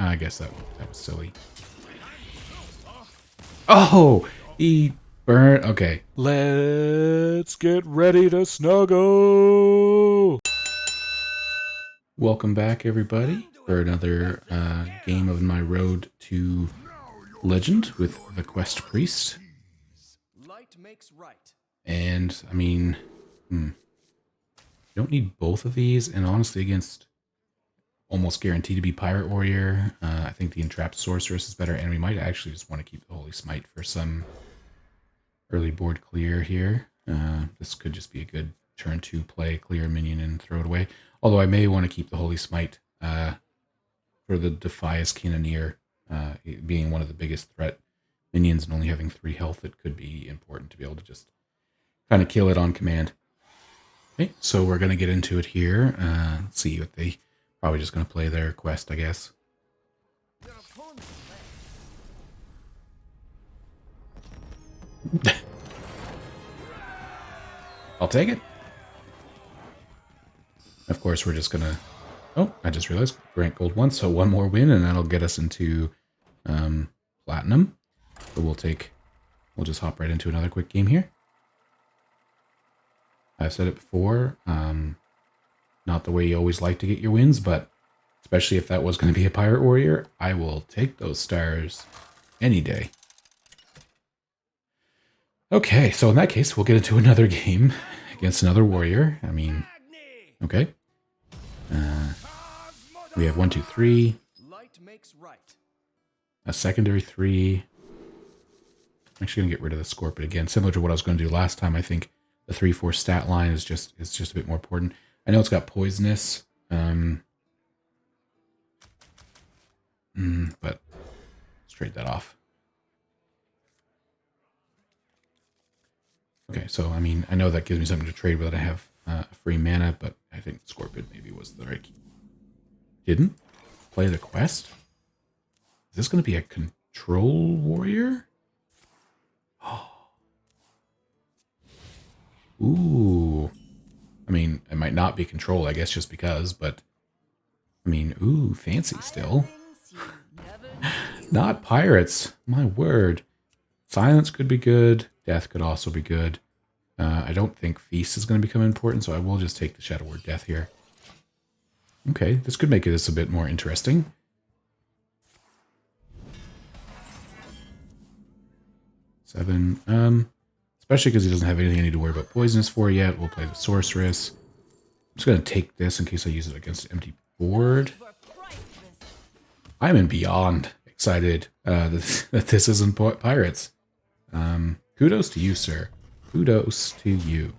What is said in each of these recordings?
I guess that was silly. Oh, he burned. Okay. Let's get ready to snuggle. Welcome back, everybody, for another game of my road to Legend with the Quest Priest. And, I mean, you don't need both of these, and honestly, against almost guaranteed to be Pirate Warrior, I think the Entrapped Sorceress is better, and we might actually just want to keep the Holy Smite for some early board clear here. This could just be a good turn 2 play, clear a minion and throw it away. Although I may want to keep the Holy Smite for the Defias Cannoneer, being one of the biggest threat minions and only having 3 health. It could be important to be able to just kind of kill it on command. Okay, so we're going to get into it here. Let's see what they... Probably just going to play their quest, I guess. I'll take it. Of course, we're just going to... Oh, I just realized. Grant gold once, so one more win, and that'll get us into platinum. So we'll just hop right into another quick game here. I've said it before, not the way you always like to get your wins, but especially if that was going to be a Pirate Warrior, I will take those stars any day. Okay, so in that case, we'll get into another game against another warrior. I mean, okay. We have 1, 2, 3. A secondary 3. I'm actually going to get rid of the Scorpion again. Similar to what I was going to do last time, I think the 3-4 stat line is just a bit more important. I know it's got poisonous, but let's trade that off. Okay, so I mean, I know that gives me something to trade with. I have free mana, but I think Scorpion maybe was the right key. Didn't play the quest. Is this going to be a control warrior? Oh. Ooh. I mean, it might not be control, I guess, just because, but I mean, ooh, fancy still. Not pirates. My word. Silence could be good. Death could also be good. I don't think Feast is going to become important, so I will just take the Shadow Word Death here. Okay, this could make this a bit more interesting. Seven. Especially because he doesn't have anything I need to worry about poisonous for yet. We'll play the Sorceress. I'm just going to take this in case I use it against an empty board. I'm in beyond excited that this isn't pirates. Kudos to you, sir. Kudos to you.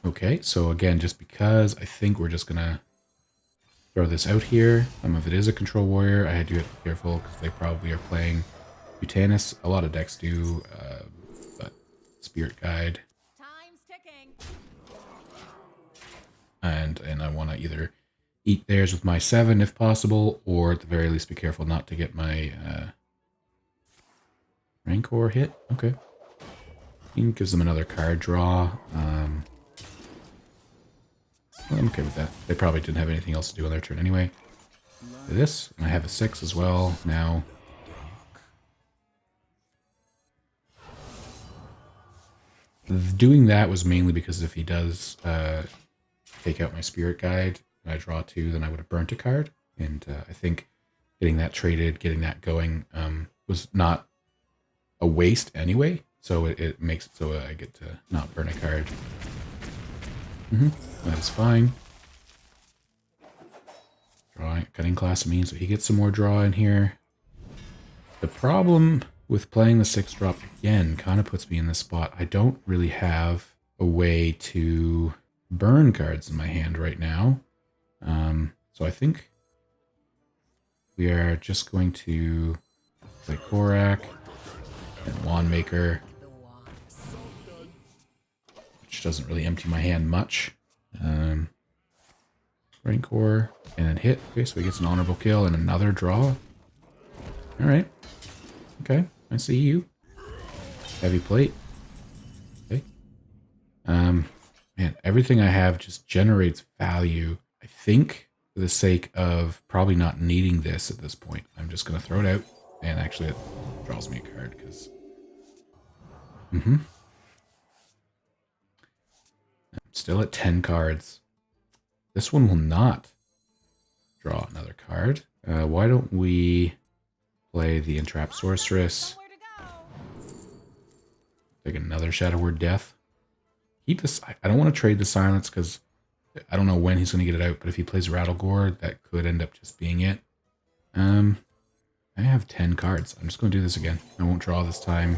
Okay, so again, just because I think we're just going to throw this out here. If it is a control warrior, I had to be careful because they probably are playing Butanis. A lot of decks do, but Spirit Guide. Time's ticking. And I want to either eat theirs with my 7 if possible, or at the very least be careful not to get my Rancor hit. Okay. Gives them another card draw. I'm okay with that. They probably didn't have anything else to do on their turn anyway. This, and I have a 6 as well now. Doing that was mainly because if he does take out my Spirit Guide and I draw 2, then I would have burnt a card. And I think getting that traded, getting that going was not a waste anyway. So it makes it so I get to not burn a card. That is fine. Drawing, cutting class of means, so he gets some more draw in here. The problem with playing the 6-drop again kind of puts me in this spot. I don't really have a way to burn cards in my hand right now. So I think we are just going to play Korak and Wand Maker, which doesn't really empty my hand much. Rancor, and then hit. Okay, so he gets an honorable kill and another draw. Alright. Okay, I see you. Heavy plate. Okay. Man, everything I have just generates value. I think for the sake of probably not needing this at this point, I'm just going to throw it out. And actually, it draws me a card because... I'm still at 10 cards. This one will not draw another card. Why don't we play the Entrap Sorceress? Take another Shadow Word Death. Keep this. I don't want to trade the Silence because I don't know when he's going to get it out. But if he plays Rattlegore, that could end up just being it. I have 10 cards. I'm just going to do this again. I won't draw this time.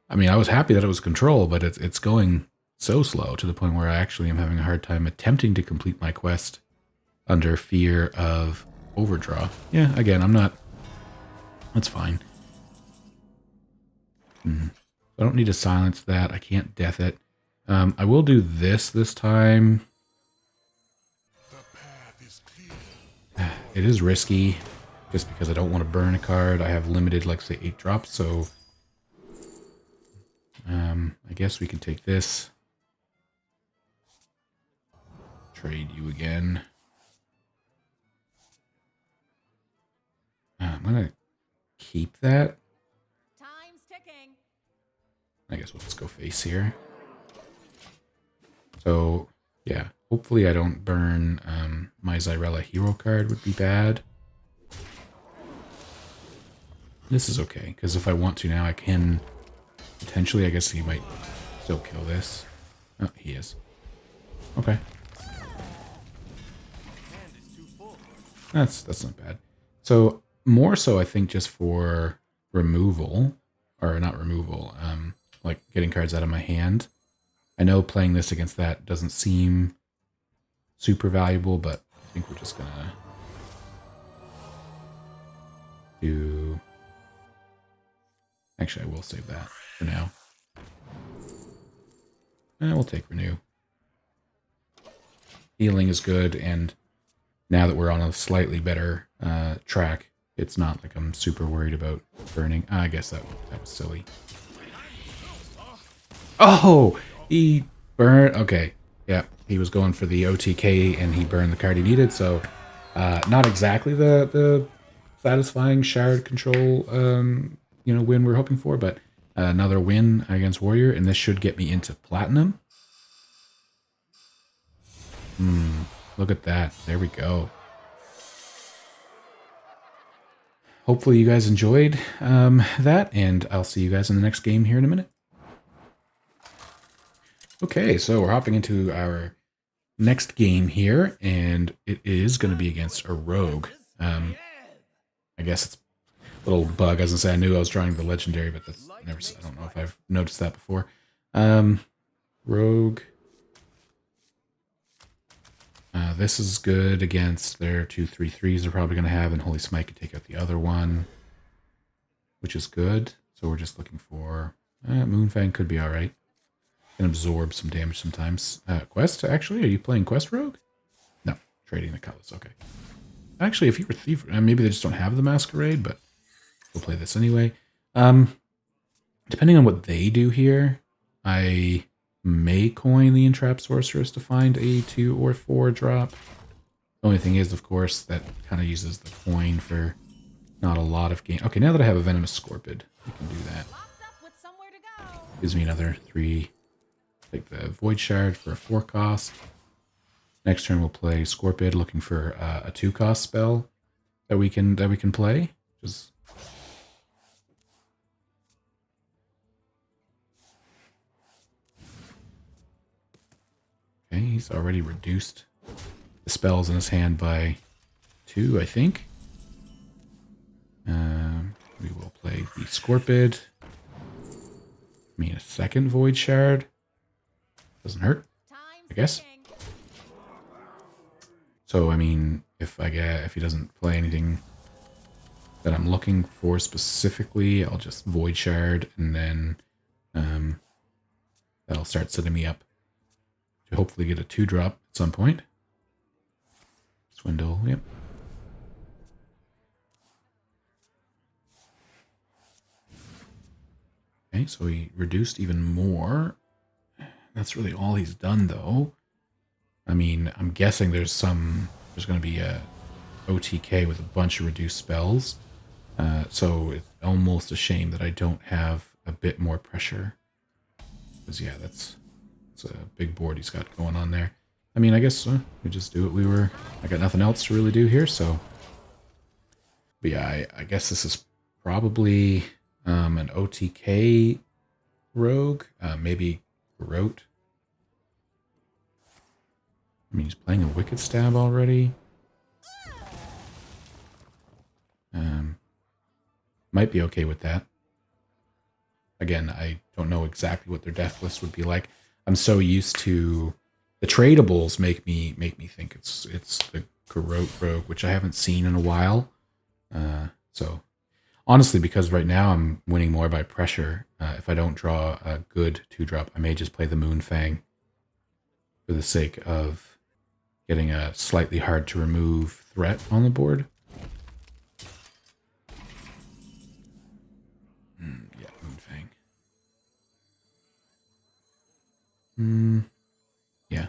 I mean, I was happy that it was control, but it's going so slow to the point where I actually am having a hard time attempting to complete my quest under fear of overdraw. Yeah, again, I'm not... That's fine. I don't need to silence that. I can't death it. I will do this time. It is risky, just because I don't want to burn a card. I have limited, like, say, 8 drops, so... I guess we can take this. Trade you again. I'm gonna keep that. Time's ticking. I guess we'll just go face here. So, yeah. Hopefully I don't burn my Zyrella hero card would be bad. This is okay, because if I want to now, I can potentially, I guess he might still kill this. Oh, he is. Okay. That's not bad. So, more so I think just for removal, or not removal, like getting cards out of my hand. I know playing this against that doesn't seem super valuable, but I think we're just gonna do... Actually, I will save that for now. And we'll take Renew. Healing is good, and now that we're on a slightly better track, it's not like I'm super worried about burning. I guess that was silly. Oh! He burned... Okay. Yeah, he was going for the OTK, and he burned the card he needed, so... not exactly the satisfying shard control, win we're hoping for, but another win against Warrior, and this should get me into Platinum. Look at that. There we go. Hopefully you guys enjoyed that, and I'll see you guys in the next game here in a minute. Okay, so we're hopping into our next game here, and it is going to be against a rogue. I guess it's a little bug. As I say, I knew I was drawing the legendary, but that's never... I don't know if I've noticed that before. Rogue... this is good against their 2/3/3s they're probably going to have, and Holy Smite could take out the other one, which is good. So we're just looking for... Moonfang could be alright. Can absorb some damage sometimes. Quest, actually? Are you playing Quest Rogue? No, trading the colors, okay. Actually, if you were Thief... maybe they just don't have the Masquerade, but we'll play this anyway. Depending on what they do here, I... may coin the Entrap Sorceress to find a 2 or 4 drop. The only thing is, of course, that kind of uses the coin for not a lot of game. Okay, now that I have a Venomous Scorpid, we can do that. Gives me another 3. Take the Void Shard for a 4 cost. Next turn we'll play Scorpid, looking for a 2 cost spell that we can play. Just... Okay, he's already reduced the spells in his hand by 2, I think. We will play the Scorpid. I mean, a second Void Shard. Doesn't hurt, I guess. So, I mean, if he doesn't play anything that I'm looking for specifically, I'll just Void Shard, and then that'll start setting me up to hopefully get a 2-drop at some point. Swindle, yep. Okay, so he reduced even more. that's really all he's done, though. I mean, I'm guessing there's going to be a OTK with a bunch of reduced spells. So it's almost a shame that I don't have a bit more pressure. Because, yeah, it's a big board he's got going on there. I mean, I guess we just do what I got nothing else to really do here, so. But yeah, I guess this is probably an OTK rogue, maybe Garrote. I mean, he's playing a Wicked Stab already. Might be okay with that. Again, I don't know exactly what their death list would be like. I'm so used to the tradables make me think it's the Garrote rogue, which I haven't seen in a while. So honestly, because right now I'm winning more by pressure. If I don't draw a good 2-drop, I may just play the Moonfang for the sake of getting a slightly hard to remove threat on the board. Yeah, Moonfang. Yeah.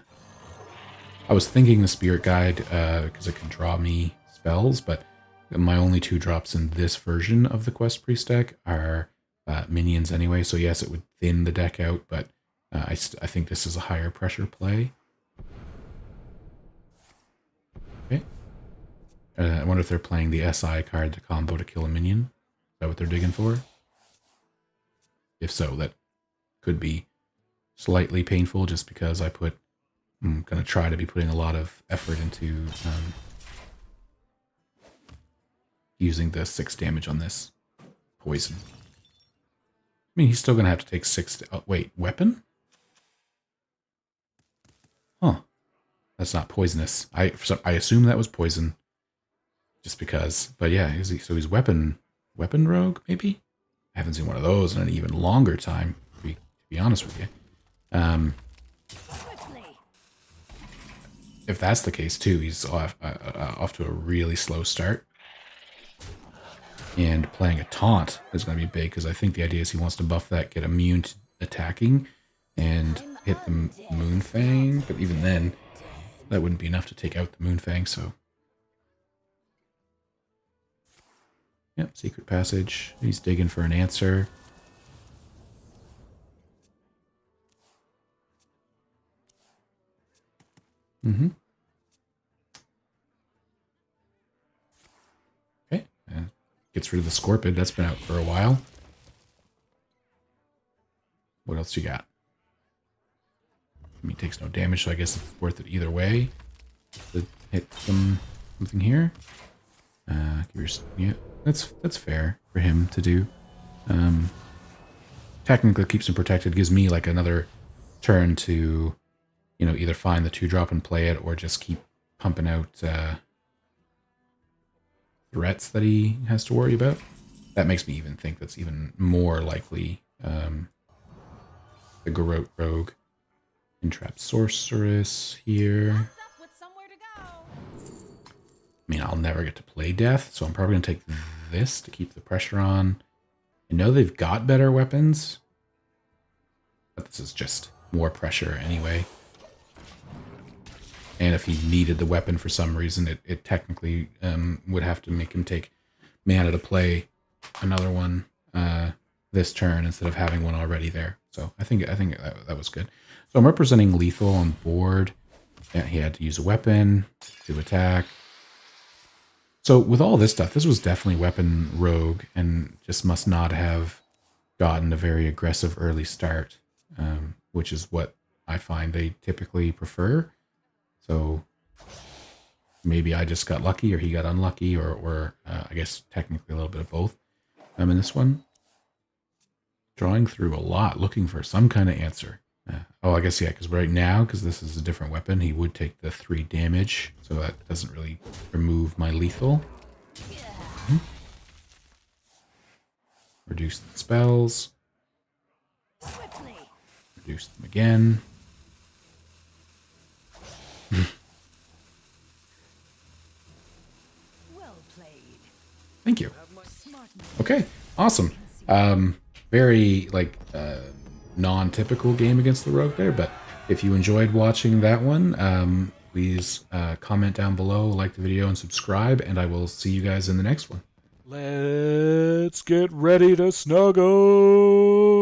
I was thinking the Spirit Guide because it can draw me spells, but my only 2-drops in this version of the Quest Priest deck are minions anyway, so yes, it would thin the deck out, but I think this is a higher pressure play. Okay. I wonder if they're playing the SI card to combo to kill a minion. Is that what they're digging for? If so, that could be slightly painful just because I'm going to try to be putting a lot of effort into using the 6 damage on this poison. I mean, he's still going to have to take 6... wait, weapon? Huh. That's not poisonous. I assume that was poison. Just because. But yeah, so he's weapon rogue, maybe? I haven't seen one of those in an even longer time, to be honest with you. If that's the case, too, he's off to a really slow start. And playing a taunt is going to be big, because I think the idea is he wants to buff that, get immune to attacking, and hit the Moonfang. But even then, that wouldn't be enough to take out the Moonfang, so... Yep, Secret Passage. He's digging for an answer. Okay. Gets rid of the Scorpid. That's been out for a while. What else you got? I mean, he takes no damage, so I guess it's worth it either way. To hit something here. Yeah, that's fair for him to do. Technically keeps him protected, gives me like another turn to, either find the 2-drop and play it, or just keep pumping out threats that he has to worry about. That makes me even think that's even more likely the Garrote rogue. Entrap Sorceress here. I mean, I'll never get to play Death, so I'm probably going to take this to keep the pressure on. I know they've got better weapons, but this is just more pressure anyway. And if he needed the weapon for some reason, it technically would have to make him take mana to play another one this turn instead of having one already there. So I think that was good. So I'm representing lethal on board. Yeah, he had to use a weapon to attack. So with all this stuff, this was definitely weapon rogue and just must not have gotten a very aggressive early start, which is what I find they typically prefer. So maybe I just got lucky or he got unlucky or I guess technically a little bit of both. In this one, drawing through a lot, looking for some kind of answer. Oh, I guess, yeah, because right now, because this is a different weapon, he would take the 3 damage, so that doesn't really remove my lethal. Reduce the spells. Reduce them again. Thank you. Okay, awesome. Very, non-typical game against the rogue there. But if you enjoyed watching that one, please comment down below, like the video, and subscribe. And I will see you guys in the next one. Let's get ready to snuggle.